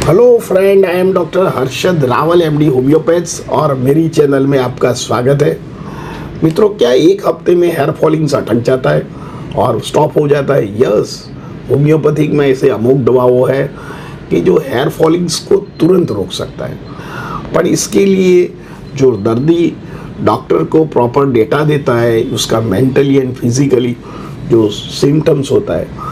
Hello friend, I am doctor Harshad Rawal MD homeopaths और मेरी channel में आपका स्वागत है। मित्रों, क्या एक हफ्ते में हेयर फॉलिंग्स अटक जाता है और स्टॉप हो जाता है? यस, होम्योपैथिक में ऐसे अमोघ दवा वो है कि जो हेयर फॉलिंग्स को तुरंत रोक सकता है। पर इसके लिए जो दर्दी डॉक्टर को प्रॉपर डेटा देता है, उसका मेंटली एंड फिजिकली जो सिम्टम्स होता है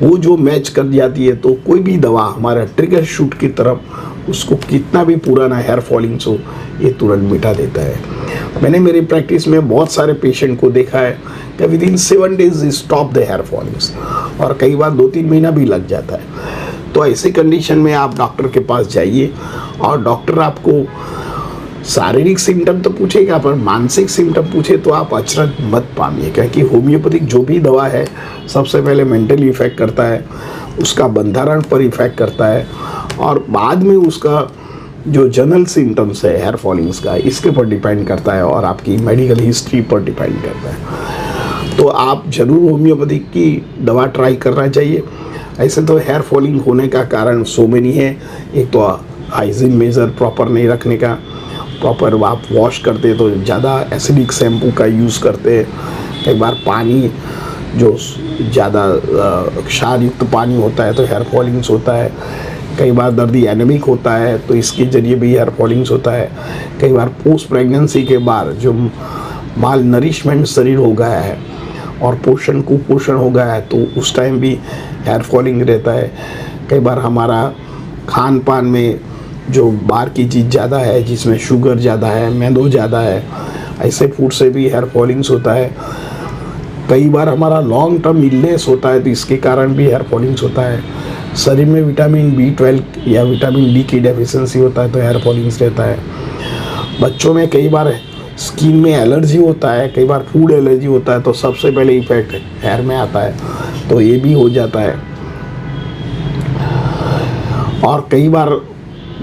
वो जो मैच कर जाती है, तो कोई भी दवा हमारा ट्रिगर शूट की तरफ उसको कितना भी पुराना हेयर फॉलिंग्स हो ये तुरंत मिटा देता है। मैंने मेरी प्रैक्टिस में बहुत सारे पेशेंट को देखा है कि within 7 days stop the hair fallings, और कई बार 2-3 महीना भी लग जाता है। तो ऐसी कंडीशन में आप डॉक्टर के पास जाइए और डॉक्टर आपको शारीरिक सिम्टम तो पूछेगा, पर मानसिक सिम्टम पूछे तो आप अचरज मत पाइए, क्योंकि होम्योपैथिक जो भी दवा है सबसे पहले मेंटली इफेक्ट करता है, उसका बंधारण पर इफेक्ट करता है, और बाद में उसका जो जनरल सिम्टम्स है हेयर फॉलिंग्स का, इसके पर डिपेंड करता है और आपकी मेडिकल हिस्ट्री पर डिपेंड करता है। तो आप जरूर होम्योपैथिक की दवा ट्राई करना चाहिए। ऐसे तो हेयर फॉलिंग होने का कारण सो मेनी है। एक तो हाइजीन मेजर प्रॉपर नहीं रखने का, प्रॉपर आप वॉश करते तो ज़्यादा एसिडिक शैम्पू का यूज़ करते, कई बार पानी जो ज़्यादा क्षार युक्त पानी होता है तो हेयर फॉलिंग्स होता है, कई बार दर्दी एनेमिक होता है तो इसके ज़रिए भी हेयर फॉलिंग्स होता है, कई बार पोस्ट प्रेगनेंसी के बाद जो माल नरिशमेंट शरीर हो गया है और पोषण कुपोषण हो गया है तो उस टाइम भी हेयर फॉलिंग रहता है। कई बार हमारा खान पान में जो बाहर की चीज़ ज़्यादा है, जिसमें शुगर ज़्यादा है, मैदा ज़्यादा है, ऐसे फूड से भी हेयर फॉलिंग्स होता है। कई बार हमारा लॉन्ग टर्म इलनेस होता है तो इसके कारण भी हेयर फॉलिंग्स होता है। शरीर में विटामिन B12 या विटामिन D की डेफिशिएंसी होता है तो हेयर फॉलिंग्स रहता है। बच्चों में कई बार स्किन में एलर्जी होता है, कई बार फूड एलर्जी होता है तो सबसे पहले इफेक्ट हेयर में आता है, तो ये भी हो जाता है। और कई बार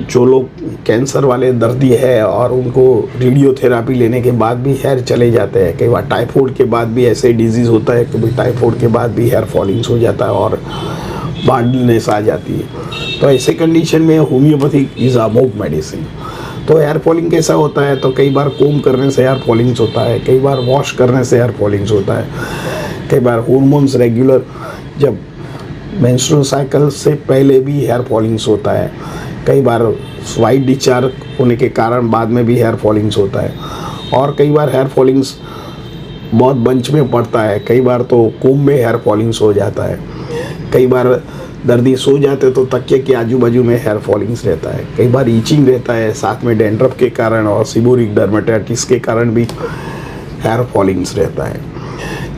जो लोग कैंसर वाले दर्दी है और उनको रेडियोथेरापी लेने के बाद भी हेयर चले जाते हैं, कई बार टाइफाइड के बाद भी ऐसे डिजीज़ होता है कि टाइफाइड के बाद भी हेयर फॉलिंग्स हो जाता है और बार्डनेस आ जाती है। तो ऐसे कंडीशन में होम्योपैथिक इज़ अ मोग मेडिसिन। तो हेयर फॉलिंग कैसा होता है? तो कई बार कोम करने से हेयर फॉलिंग्स होता है, कई बार वॉश करने से हेयर फॉलिंग्स होता है, कई बार हार्मोन्स रेगुलर जब मेंस्ट्रुअल साइकिल से पहले भी हेयर फॉलिंग्स होता है, कई बार वाइट डिस्चार्ज होने के कारण बाद में भी हेयर फॉलिंग्स होता है, और कई बार हेयर फॉलिंग्स बहुत बंच में पड़ता है, कई बार तो कोम में हेयर फॉलिंग्स हो जाता है, कई बार दर्दी सो जाते तो तकिए के आजू बाजू में हेयर फॉलिंग्स रहता है, कई बार ईचिंग रहता है साथ में डैंड्रफ के कारण और सीबोरिक डर्मेटाइटिस के कारण भी हेयर फॉलिंग्स रहता है।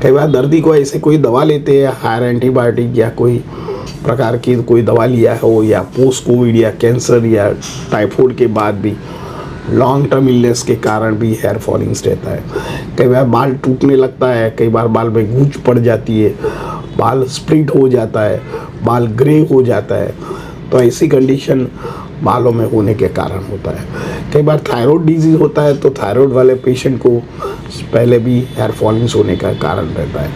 कई बार दर्दी को ऐसे कोई दवा लेते हैं, हायर एंटीबायोटिक या कोई प्रकार की कोई दवा लिया हो, या पोस्ट कोविड या कैंसर या टाइफाइड के बाद भी लॉन्ग टर्म इलनेस के कारण भी हेयर फॉलिंग्स रहता है। कई बार बाल टूटने लगता है, कई बार बाल में गूंज पड़ जाती है, बाल स्प्लिट हो जाता है, बाल ग्रे हो जाता है, तो ऐसी कंडीशन बालों में होने के कारण होता है। कई बार थायराइड डिजीज़ होता है तो थायराइड वाले पेशेंट को पहले भी हेयर फॉलिंग्स होने का कारण रहता है।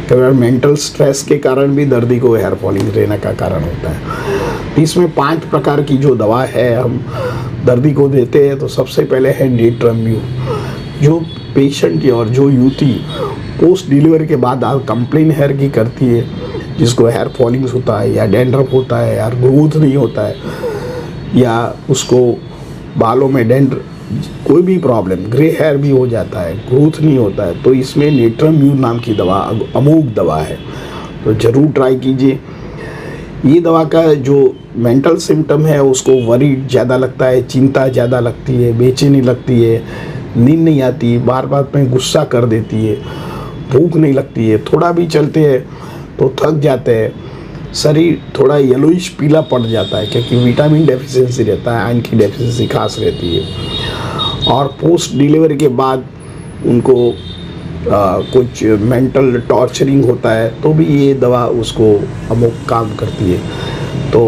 कई बार मेंटल स्ट्रेस के कारण भी दर्दी को हेयर फॉलिंग रहने का कारण होता है। इसमें 5 प्रकार की जो दवा है हम दर्दी को देते हैं। तो सबसे पहले है नेट्रम्यू। जो पेशेंट और जो युवती पोस्ट डिलीवरी के बाद कंप्लेन हेयर की करती है, जिसको हेयर फॉलिंग्स होता है या डैंड्रफ होता है या ग्रोथ नहीं होता है या उसको बालों में कोई भी प्रॉब्लम, ग्रे हेयर भी हो जाता है, ग्रोथ नहीं होता है, तो इसमें नेट्रम्यू नाम की दवा अमोघ दवा है, तो ज़रूर ट्राई कीजिए। ये दवा का जो मेंटल सिम्टम है उसको वरी ज़्यादा लगता है, चिंता ज़्यादा लगती है, बेचैनी लगती है, नींद नहीं आती, बार बार में गुस्सा कर देती है, भूख नहीं लगती है, थोड़ा भी चलते हैं तो थक जाते हैं, शरीर थोड़ा येलोइश पीला पड़ जाता है क्योंकि विटामिन डेफिशिएंसी रहता है, आयरन की डेफिशिएंसी खास रहती है, और पोस्ट डिलीवरी के बाद उनको कुछ मेंटल टॉर्चरिंग होता है तो भी ये दवा उसको अमोघ काम करती है। तो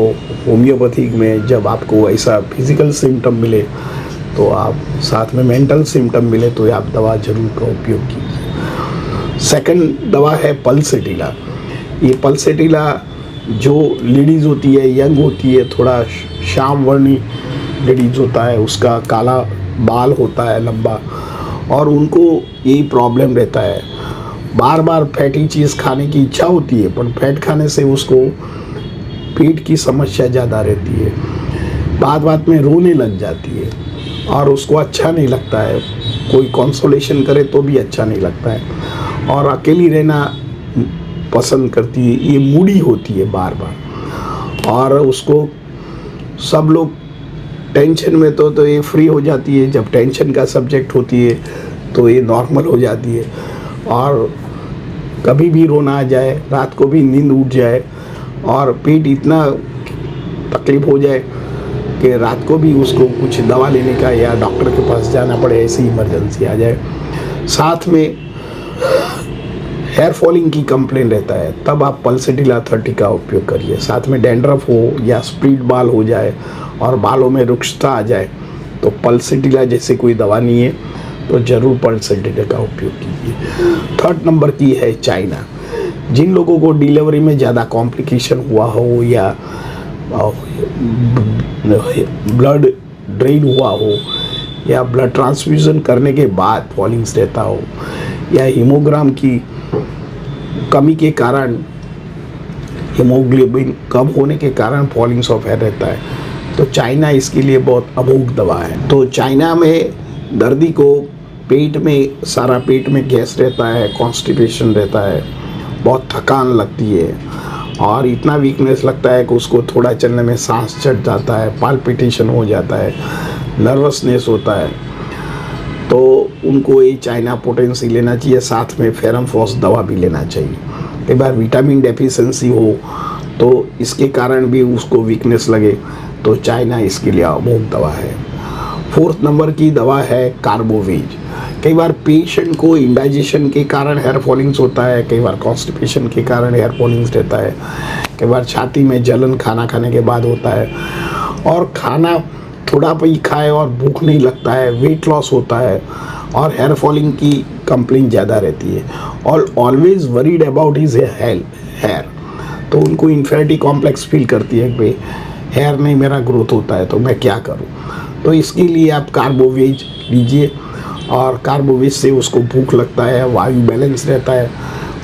होम्योपैथिक में जब आपको ऐसा फिजिकल सिम्टम मिले तो आप साथ में मेंटल सिम्टम मिले तो आप दवा जरूर का उपयोग कीजिए। सेकंड दवा है पल्सेटिला। ये पल्सेटिला जो लेडीज़ होती है, यंग होती है, थोड़ा श्यामवर्णी लेडीज होता है, उसका काला बाल होता है लंबा, और उनको यही प्रॉब्लम रहता है, बार बार फैटी चीज़ खाने की इच्छा होती है, पर फैट खाने से उसको पेट की समस्या ज़्यादा रहती है, बात बात में रोने लग जाती है और उसको अच्छा नहीं लगता है, कोई कंसोलेशन करे तो भी अच्छा नहीं लगता है, और अकेली रहना पसंद करती है, ये मूडी होती है बार बार, और उसको सब लोग टेंशन में तो ये फ्री हो जाती है, जब टेंशन का सब्जेक्ट होती है तो ये नॉर्मल हो जाती है, और कभी भी रोना आ जाए, रात को भी नींद उड़ जाए और पेट इतना तकलीफ हो जाए कि रात को भी उसको कुछ दवा लेने का या डॉक्टर के पास जाना पड़े, ऐसी इमरजेंसी आ जाए। साथ में हेयर फॉलिंग की कंप्लेन रहता है, तब आप पल्सेटिला 30 का उपयोग करिए। साथ में डैंड्रफ हो या स्प्लिट बाल हो जाए और बालों में रुक्षता आ जाए तो पल्सेटिला जैसे कोई दवा नहीं है तो ज़रूर पल्सेटिला का उपयोग कीजिए। 3rd नंबर की है चाइना। जिन लोगों को डिलीवरी में ज़्यादा कॉम्प्लिकेशन हुआ हो या ब्लड ड्रेन हुआ हो या ब्लड ट्रांसफ्यूज़न करने के बाद फॉलिंग्स रहता हो या हीमोग्राम की कमी के कारण, हीमोग्लोबिन कम होने के कारण फॉलिंग्स ऑफ हेयर रहता है, तो चाइना इसके लिए बहुत अमोघ दवा है। तो चाइना में दर्दी को पेट में, सारा पेट में गैस रहता है, कॉन्स्टिपेशन रहता है, बहुत थकान लगती है और इतना वीकनेस लगता है कि उसको थोड़ा चलने में सांस चढ़ जाता है, पाल्पिटेशन हो जाता है, नर्वसनेस होता है, तो उनको ये चाइना पोटेंसी लेना चाहिए। साथ में फेरम फॉस दवा भी लेना चाहिए। कई बार विटामिन डेफिशिएंसी हो तो इसके कारण भी उसको वीकनेस लगे तो चाइना इसके लिए अमोघ दवा है। 4th नंबर की दवा है कार्बोवेज। कई बार पेशेंट को इंडाइजेशन के कारण हेयर फॉलिंग्स होता है, कई बार कॉन्स्टिपेशन के कारण हेयर फॉलिंग्स रहता है, कई बार छाती में जलन खाना खाने के बाद होता है, और खाना थोड़ा भी खाए और भूख नहीं लगता है, वेट लॉस होता है और हेयर फॉलिंग की कंप्लेन ज़्यादा रहती है, और always worried about his hair, तो उनको इन्फेरिटी कॉम्प्लेक्स फील करती है कि भाई हेयर नहीं मेरा ग्रोथ होता है तो मैं क्या करूं। तो इसके लिए आप कार्बोवेज लीजिए, और कार्बोवेज से उसको भूख लगता है, वायु बैलेंस रहता है,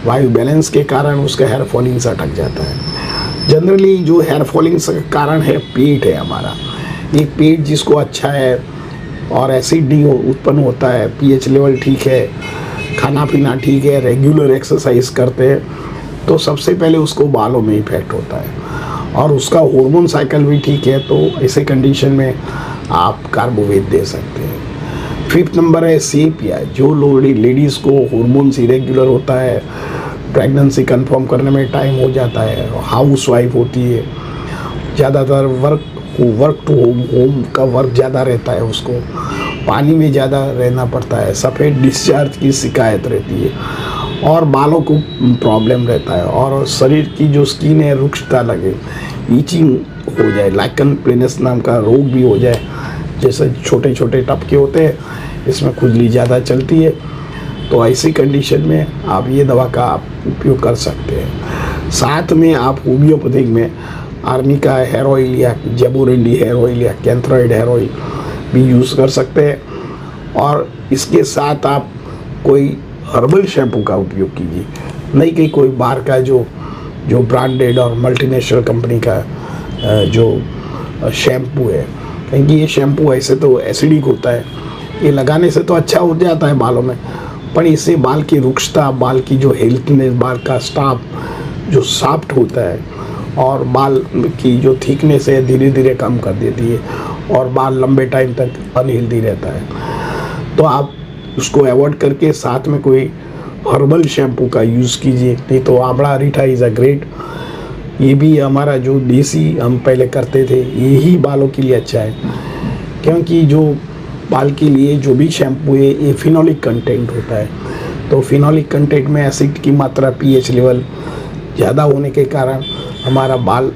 वायु बैलेंस के कारण उसका हेयर फॉलिंग से अटक जाता है। जनरली जो हेयर फॉलिंग का कारण है पेट है हमारा, ये पेट जिसको अच्छा है और एसिड नहीं उत्पन्न होता है, पीएच लेवल ठीक है, खाना पीना ठीक है, रेगुलर एक्सरसाइज करते हैं, तो सबसे पहले उसको बालों में इफेक्ट होता है और उसका हार्मोन साइकिल भी ठीक है, तो ऐसे कंडीशन में आप कार्बोवेज दे सकते हैं। 5th नंबर है सेपिया। जो लेडीज़ को हार्मोन्स इरेगुलर होता है, प्रेगनेंसी कंफर्म करने में टाइम हो जाता है, हाउस वाइफ होती है, ज़्यादातर वर्क टू होम का वर्क ज़्यादा रहता है, उसको पानी में ज़्यादा रहना पड़ता है, सफ़ेद डिस्चार्ज की शिकायत रहती है और बालों को प्रॉब्लम रहता है, और शरीर की जो स्किन है रुक्षता लगे, ईचिंग हो जाए, लाइकन प्लेनस नाम का रोग भी हो जाए, जैसे छोटे छोटे टपके होते हैं, इसमें खुजली ज़्यादा चलती है, तो ऐसी कंडीशन में आप ये दवा का आप उपयोग कर सकते हैं। साथ में आप होम्योपैथिक में आर्निका हेयर ऑयल या जेबोरेंडी हेयर ऑयल या कैंथ्राइड हेयर ऑयल भी यूज़ कर सकते हैं, और इसके साथ आप कोई हर्बल शैम्पू का उपयोग कीजिए, नहीं कि कोई बाहर का जो ब्रांडेड और मल्टीनेशनल कंपनी का जो शैम्पू है, क्योंकि ये शैम्पू ऐसे तो एसिडिक होता है, ये लगाने से तो अच्छा हो जाता है बालों में, पर इससे बाल की रुक्षता, बाल की जो हेल्थनेस, बाल का स्टाफ जो सॉफ्ट होता है और बाल की जो थिकनेस है धीरे धीरे कम कर देती है और बाल लंबे टाइम तक अनहेल्दी रहता है। तो आप उसको अवॉइड करके साथ में कोई हर्बल शैम्पू का यूज़ कीजिए, नहीं तो आंवला रीठा इज़ अ ग्रेट, ये भी हमारा जो देसी हम पहले करते थे, यही बालों के लिए अच्छा है, क्योंकि जो बाल के लिए जो भी शैम्पू है ये फिनोलिक कंटेंट होता है, तो फिनोलिक कंटेंट में एसिड की मात्रा पीएच लेवल ज़्यादा होने के कारण हमारा बाल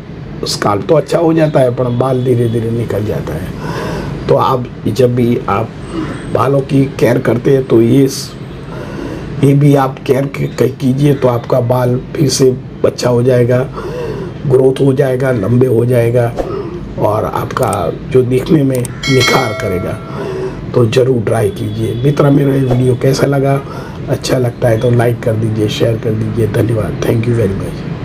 स्काल्प तो अच्छा हो जाता है, पर बाल धीरे धीरे निकल जाता है। तो आप जब भी आप बालों की केयर करते हैं तो ये भी आप केयर कीजिए, तो आपका बाल फिर से अच्छा हो जाएगा, ग्रोथ हो जाएगा, लंबे हो जाएगा और आपका जो देखने में निखार करेगा। तो ज़रूर ट्राई कीजिए। मित्रों, मेरा ये वीडियो कैसा लगा? अच्छा लगता है तो लाइक कर दीजिए, शेयर कर दीजिए। धन्यवाद। Thank you very much.